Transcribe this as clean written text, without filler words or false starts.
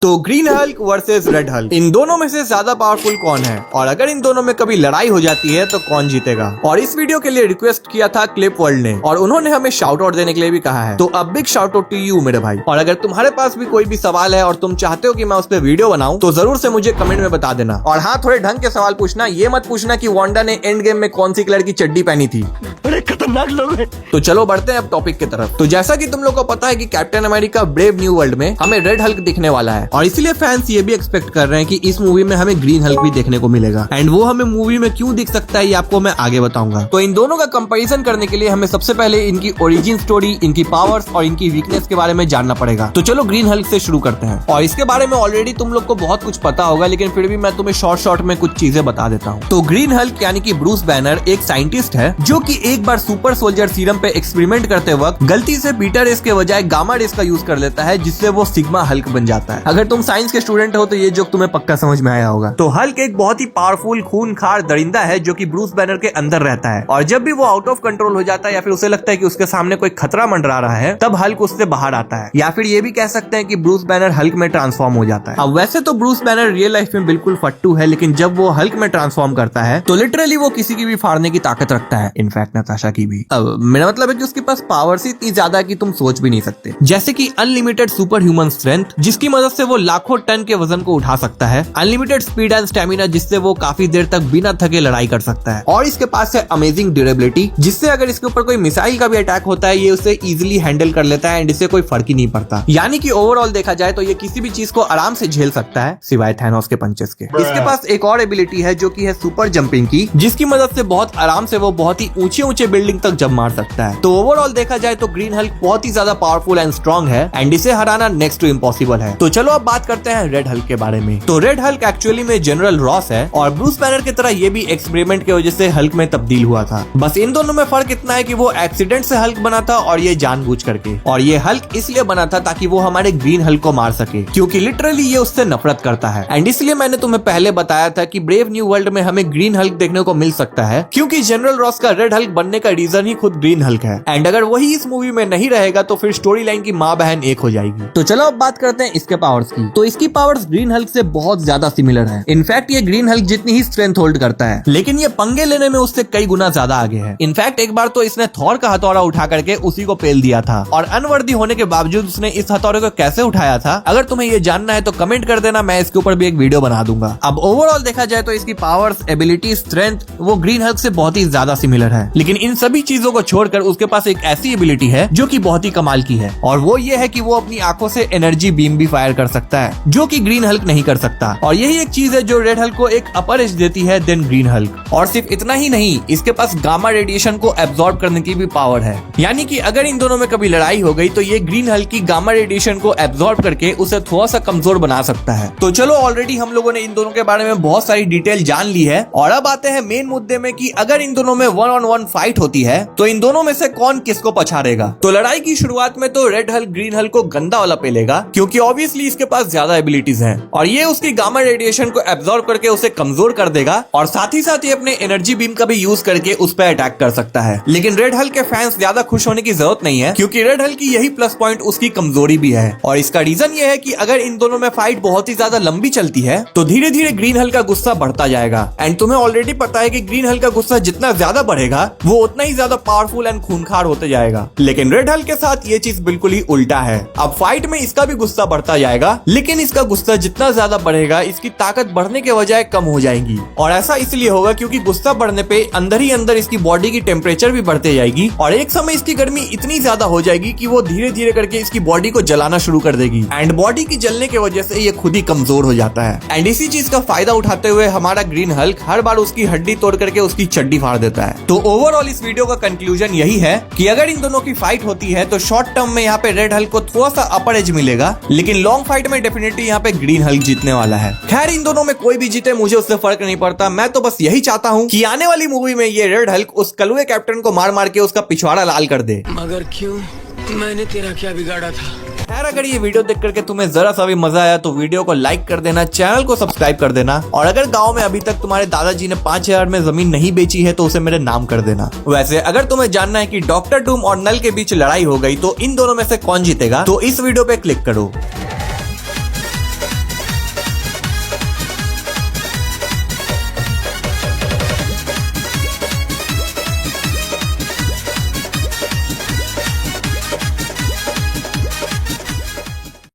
तो green Hulk versus red Hulk, इन दोनों में से ज्यादा पावरफुल कौन है और अगर इन दोनों में कभी लड़ाई हो जाती है तो कौन जीतेगा। और इस वीडियो के लिए रिक्वेस्ट किया था क्लिप वर्ल्ड ने और उन्होंने हमें शाउट आउट देने के लिए भी कहा है, तो अब big shout out to you मेरे भाई। और अगर तुम्हारे पास भी कोई भी सवाल है और तुम चाहते हो कि मैं उस पर वीडियो बनाऊं तो जरूर से मुझे कमेंट में बता देना। और हाँ, थोड़े ढंग के सवाल पूछना, ये मत पूछना कि वांडा ने एंड गेम में कौन सी कलर की चड्डी पहनी थी। बड़े खतरनाक लोग हैं। तो चलो बढ़ते हैं अब टॉपिक की तरफ। तो जैसा कि तुम लोग को पता है कि captain America brave new world में हमें रेड हल्क दिखने वाला है और इसीलिए फैंस ये भी एक्सपेक्ट कर रहे हैं कि इस मूवी में हमें ग्रीन हल्क भी देखने को मिलेगा। एंड वो हमें मूवी में क्यों दिख सकता है ये आपको मैं आगे बताऊंगा। तो इन दोनों का कंपैरिजन करने के लिए हमें सबसे पहले इनकी ओरिजिन स्टोरी, इनकी पावर्स और इनकी वीकनेस के बारे में जानना पड़ेगा। तो चलो ग्रीन हल्क से शुरू करते हैं। और इसके बारे में ऑलरेडी तुम लोग को बहुत कुछ पता होगा, लेकिन फिर भी मैं तुम्हें शॉर्ट में कुछ चीजें बता देता हूँ। तो ग्रीन हल्क यानी कि ब्रूस बैनर एक साइंटिस्ट है जो कि एक बार सुपर सोल्जर सीरम पे एक्सपेरिमेंट करते वक्त गलती से बीटा रेस के बजाय गामा रेस का यूज कर लेता है, जिससे वो सिग्मा हल्क बन जाता है। अगर तुम साइंस के स्टूडेंट हो तो ये जोक तुम्हें पक्का समझ में आया होगा। तो हल्क एक बहुत ही पावरफुल खूनखार दरिंदा है जो कि ब्रूस बैनर के अंदर रहता है और जब भी वो आउट ऑफ कंट्रोल हो जाता है या फिर उसे लगता है कि उसके सामने कोई खतरा मंडरा रहा है तब हल्क उससे बाहर आता है, या फिर ये भी कह सकते हैं कि ब्रूस बैनर हल्क में ट्रांसफॉर्म हो जाता है। अब वैसे तो ब्रूस बैनर रियल लाइफ में बिल्कुल फट्टू है, लेकिन जब वो हल्क में ट्रांसफॉर्म करता है तो लिटरली वो किसी की भी फाड़ने की ताकत रखता है, इनफैक्ट नताशा की भी। अब मेरा मतलब है कि उसके पास पावर्स इतनी ज्यादा कि तुम सोच भी नहीं सकते, जैसे कि अनलिमिटेड सुपर ह्यूमन स्ट्रेंथ जिसकी मदद से वो लाखों टन के वजन को उठा सकता है, अनलिमिटेड स्पीड एंड स्टेमिना जिससे वो काफी देर तक बिना थके लड़ाई कर सकता है, और इसके पास है अमेजिंग ड्यूरेबिलिटी जिससे अगर इसके ऊपर कोई मिसाइल का भी अटैक होता है ये उसे इजीली हैंडल कर लेता है एंड इससे कोई फर्क ही नहीं पड़ता। यानी कि ओवरऑल देखा जाए तो ये किसी भी चीज को आराम से झेल सकता है सिवाय थैनोस के पंचेस के। इसके पास एक और एबिलिटी है जो कि है सुपर जंपिंग की, जिसकी मदद से बहुत आराम से वो बहुत ही ऊंचे बिल्डिंग तक जंप मार सकता है। तो ओवरऑल देखा जाए तो ग्रीन हल्क बहुत ही ज्यादा पावरफुल एंड स्ट्रॉन्ग है एंड इसे हराना नेक्स्ट टू इम्पॉसिबल है। तो चलो अब बात करते हैं रेड हल्क के बारे में। तो रेड हल्क एक्चुअली में जनरल रॉस है और ब्रूस बैनर की तरह ये भी एक्सपेरिमेंट की वजह से हल्क में तब्दील हुआ था। बस इन दोनों में फर्क इतना है कि वो एक्सीडेंट से हल्क बना था और ये जानबूझ करके, और ये हल्क इसलिए बना था ताकि वो हमारे ग्रीन हल्क को मार सके, क्योंकि लिटरली ये उससे नफरत करता है। एंड इसलिए मैंने तुम्हें पहले बताया था कि ब्रेव न्यू वर्ल्ड में हमें ग्रीन हल्क देखने को मिल सकता है, क्योंकि जनरल रॉस का रेड हल्क बनने का रीजन ही खुद ग्रीन हल्क है। एंड अगर वही इस मूवी में नहीं रहेगा तो फिर स्टोरी लाइन की माँ बहन एक हो जाएगी। तो चलो अब बात करते हैं इसके पावर्स की। तो इसकी पावर्स ग्रीन हल्क से बहुत ज्यादा सिमिलर है। इनफैक्ट ये ग्रीन हल्क जितनी ही स्ट्रेंथ होल्ड करता है, लेकिन ये पंगे लेने में उससे कई गुना ज्यादा आगे है। इनफैक्ट एक बार तो इसने थॉर का हथौड़ा उठा करके उसी को पेल दिया था, और अनवर्दी होने के बावजूद उसने इस हथौड़े को कैसे उठाया था अगर तुम्हें ये जानना है तो कमेंट कर देना, मैं इसके ऊपर भी एक वीडियो बना दूंगा। अब ओवरऑल देखा जाए तो इसकी पावर्स, एबिलिटी, स्ट्रेंथ वो ग्रीन हल्क से बहुत ही ज्यादा सिमिलर है, लेकिन इन सभी चीजों को छोड़कर उसके पास एक ऐसी एबिलिटी है जो कि बहुत ही कमाल की है, और वो ये है कि वो अपनी आंखों से एनर्जी बीम भी फायर कर सकता है जो कि ग्रीन हल्क नहीं कर सकता। और यही एक चीज है जो रेड हल्क को एक अपर एज देती है देन ग्रीन हल्क। और सिर्फ इतना ही नहीं, इसके पास गामा रेडिएशन को एब्जॉर्ब करने की भी पावर है, यानी कि अगर इन दोनों में कभी लड़ाई हो गई तो ये ग्रीन हल्क की गामा रेडिएशन को एब्जॉर्ब करके उसे थोड़ा सा कमजोर बना सकता है। तो चलो ऑलरेडी हम लोगों ने इन दोनों के बारे में बहुत सारी डिटेल जान ली है, और अब आते हैं मेन मुद्दे में कि अगर इन दोनों में 1-on-1 फाइट होती है तो इन दोनों में से कौन किसको पछाड़ेगा। तो लड़ाई की शुरुआत में तो रेड हल्क ग्रीन हल्क को गंदा वाला पेलेगा, क्योंकि ऑब्वियसली इसके पास ज्यादा एबिलिटीज हैं और ये उसकी गामा रेडिएशन को एब्जॉर्ब करके उसे कमजोर कर देगा, और साथ ही साथ ये अपने एनर्जी बीम का भी यूज करके उस पर अटैक कर सकता है। लेकिन रेड हल्क के फैंस ज्यादा खुश होने की जरूरत नहीं है, क्योंकि रेड हल्क की यही प्लस पॉइंट उसकी कमजोरी भी है, और इसका रीजन ये है कि अगर इन दोनों में फाइट बहुत ही ज्यादा लंबी चलती है तो धीरे धीरे ग्रीन हल्क का गुस्सा बढ़ता जाएगा। एंड तुम्हें ऑलरेडी पता है कि ग्रीन हल्क का गुस्सा जितना ज्यादा बढ़ेगा वो उतना ही ज्यादा पावरफुल एंड खूनखार होते जाएगा। लेकिन रेड हल्क के साथ ये चीज बिल्कुल ही उल्टा है। अब फाइट में इसका भी गुस्सा बढ़ता जाएगा, लेकिन इसका गुस्सा जितना ज्यादा बढ़ेगा इसकी ताकत बढ़ने के बजाय कम हो जाएगी, और ऐसा इसलिए होगा क्योंकि गुस्सा बढ़ने पे अंदर ही अंदर इसकी बॉडी की टेम्परेचर भी बढ़ते जाएगी, और एक समय इसकी गर्मी इतनी ज्यादा हो जाएगी कि वो धीरे धीरे करके इसकी बॉडी को जलाना शुरू कर देगी, एंड बॉडी की जलने की वजह से ये खुद ही कमजोर हो जाता है। एंड इसी चीज का फायदा उठाते हुए हमारा ग्रीन हल्क हर बार उसकी हड्डी तोड़ करके उसकी चड्डी फाड़ देता है। तो ओवरऑल इस वीडियो का कंक्लूजन यही है कि अगर इन दोनों की फाइट होती है तो शॉर्ट टर्म में यहाँ पे रेड हल्क को थोड़ा सा अपर एज मिलेगा, लेकिन लॉन्ग फाइट में डेफिनेटली यहाँ पे ग्रीन हल्क जीतने वाला है। खैर इन दोनों में कोई भी जीते मुझे उससे फर्क नहीं पड़ता, मैं तो बस यही चाहता हूँ कि आने वाली मूवी में ये रेड हल्क उस कलुए कैप्टन को मार मार के उसका पिछवाड़ा लाल कर दे। मगर क्यों? मैंने तेरा क्या बिगाड़ा था? खैर अगर ये वीडियो देख करके तुम्हें जरा सा भी मजा आया तो वीडियो को लाइक कर देना, चैनल को सब्सक्राइब कर देना, और अगर गांव में अभी तक तुम्हारे दादाजी ने 5,000 में जमीन नहीं बेची है तो उसे मेरे नाम कर देना। वैसे अगर तुम्हें जानना है कि डॉक्टर डूम और नल के बीच लड़ाई हो गई तो इन दोनों में से कौन जीतेगा तो इस वीडियो पे क्लिक करो।